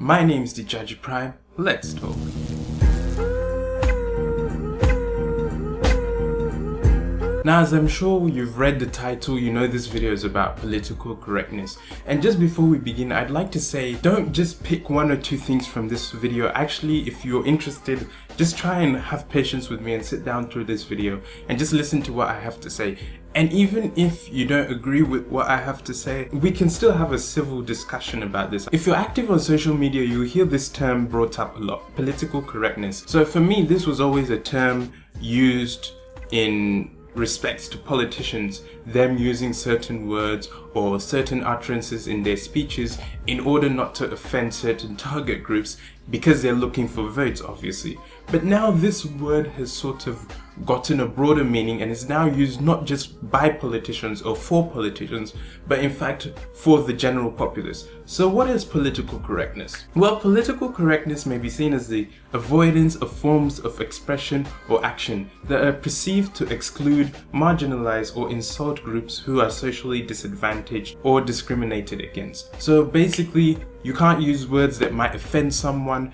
My name's Djaji Prime. Let's talk. Now, as I'm sure you've read the title, you know this video is about political correctness. And just before we begin, I'd like to say, don't just pick one or two things from this video. Actually, if you're interested, just try and have patience with me and sit down through this video and just listen to what I have to say. And even if you don't agree with what I have to say, we can still have a civil discussion about this. If you're active on social media, you'll hear this term brought up a lot, political correctness. So for me, this was always a term used in respects to politicians, them using certain words or certain utterances in their speeches in order not to offend certain target groups because they're looking for votes, obviously. But now this word has sort of gotten a broader meaning and is now used not just by politicians or for politicians, but in fact for the general populace. So what is political correctness? Well, political correctness may be seen as the avoidance of forms of expression or action that are perceived to exclude, marginalize, or insult groups who are socially disadvantaged or discriminated against. So basically, you can't use words that might offend someone,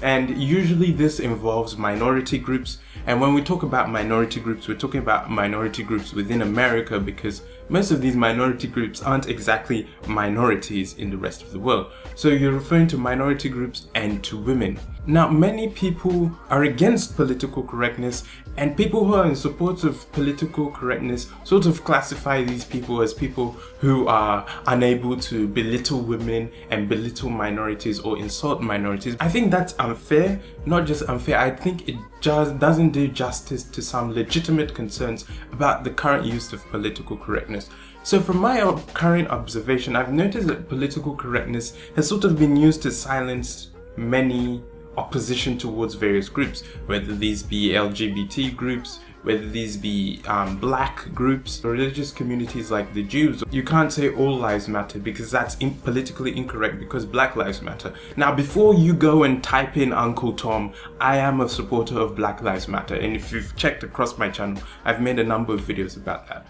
and usually this involves minority groups. And when we talk about minority groups, we're talking about minority groups within America, because most of these minority groups aren't exactly minorities in the rest of the world. So you're referring to minority groups and to women. Now, many people are against political correctness, and people who are in support of political correctness sort of classify these people as people who are unable to belittle women and belittle minorities or insult minorities. I think that's unfair. Not just unfair, I think it just doesn't do justice to some legitimate concerns about the current use of political correctness. So from my current observation, I've noticed that political correctness has sort of been used to silence many opposition towards various groups, whether these be LGBT groups, whether these be black groups, or religious communities like the Jews. You can't say all lives matter because that's politically incorrect, because Black Lives Matter. Now, before you go and type in Uncle Tom, I am a supporter of Black Lives Matter, and if you've checked across my channel, I've made a number of videos about that.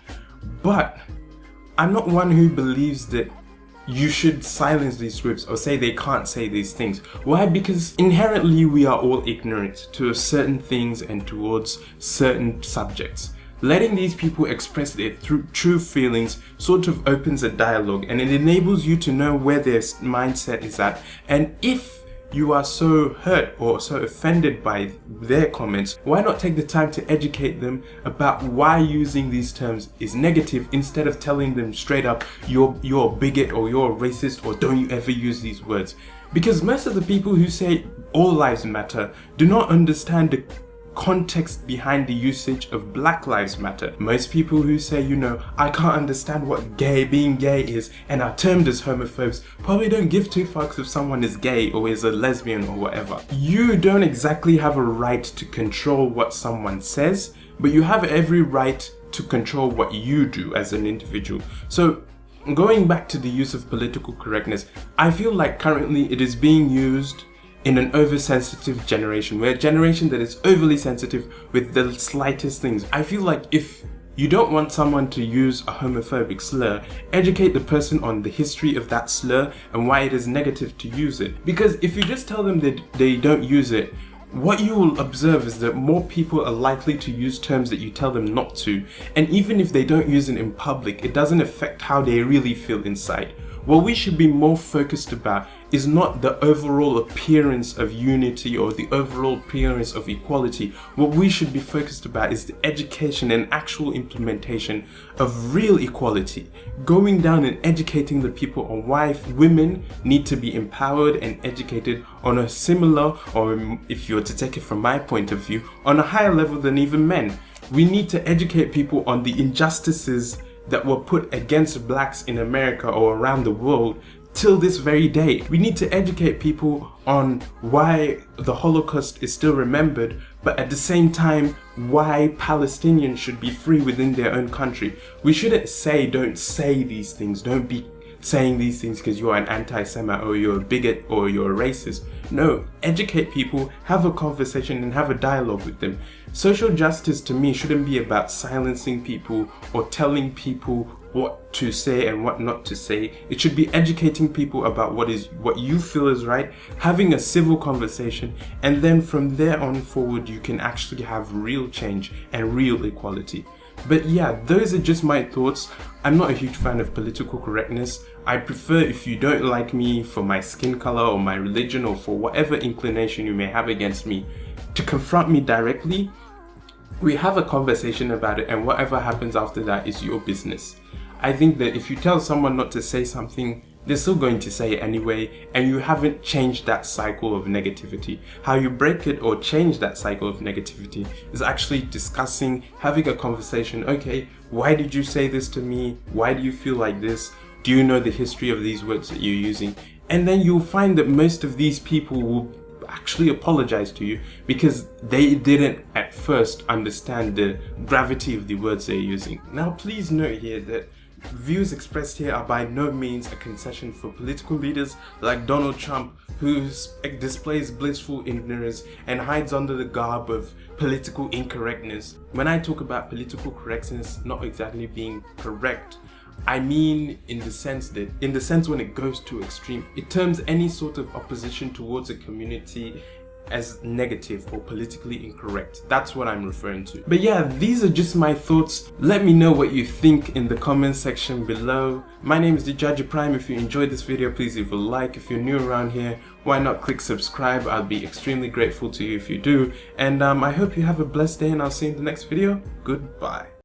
But I'm not one who believes that you should silence these groups or say they can't say these things. Why? Because inherently we are all ignorant to certain things and towards certain subjects. Letting these people express their true feelings sort of opens a dialogue, and it enables you to know where their mindset is at. And if you are so hurt or so offended by their comments, why not take the time to educate them about why using these terms is negative, instead of telling them straight up, you're a bigot or you're a racist or don't you ever use these words? Because most of the people who say all lives matter do not understand the context behind the usage of Black Lives Matter. Most people who say, I can't understand what being gay is and are termed as homophobes probably don't give two fucks if someone is gay or is a lesbian or whatever. You don't exactly have a right to control what someone says, but you have every right to control what you do as an individual. So going back to the use of political correctness, I feel like currently it is being used in an oversensitive generation. We're a generation that is overly sensitive with the slightest things. I feel like if you don't want someone to use a homophobic slur, educate the person on the history of that slur and why it is negative to use it. Because if you just tell them that they don't use it, what you will observe is that more people are likely to use terms that you tell them not to. And even if they don't use it in public, it doesn't affect how they really feel inside. What we should be more focused about is not the overall appearance of unity or the overall appearance of equality. What we should be focused about is the education and actual implementation of real equality. Going down and educating the people on why women need to be empowered and educated on a similar, or if you were to take it from my point of view, on a higher level than even men. We need to educate people on the injustices that were put against blacks in America or around the world till this very day. We need to educate people on why the Holocaust is still remembered, but at the same time, why Palestinians should be free within their own country. We shouldn't say, don't say these things, don't be saying these things because you're an anti-Semite or you're a bigot or you're a racist. No, educate people, have a conversation and have a dialogue with them. Social justice to me shouldn't be about silencing people or telling people what to say and what not to say. It should be educating people about what you feel is right, having a civil conversation, and then from there on forward you can actually have real change and real equality. But yeah, those are just my thoughts. I'm not a huge fan of political correctness. I prefer, if you don't like me for my skin color or my religion or for whatever inclination you may have against me, to confront me directly. We have a conversation about it, and whatever happens after that is your business. I think that if you tell someone not to say something, they're still going to say it anyway, and you haven't changed that cycle of negativity. How you break it or change that cycle of negativity is actually discussing, having a conversation. Okay, why did you say this to me? Why do you feel like this? Do you know the history of these words that you're using? And then you'll find that most of these people will actually apologize to you because they didn't at first understand the gravity of the words they're using. Now, please note here that views expressed here are by no means a concession for political leaders like Donald Trump, who displays blissful ignorance and hides under the garb of political incorrectness. When I talk about political correctness not exactly being correct, I mean in the sense when it goes to extreme, it terms any sort of opposition towards a community as negative or politically incorrect. That's what I'm referring to. But yeah, these are just my thoughts. Let me know what you think in the comment section below. My name is Djaji Prime. If you enjoyed this video, please leave a like. If you're new around here, why not click subscribe? I'll be extremely grateful to you if you do. And I hope you have a blessed day, and I'll see you in the next video. Goodbye.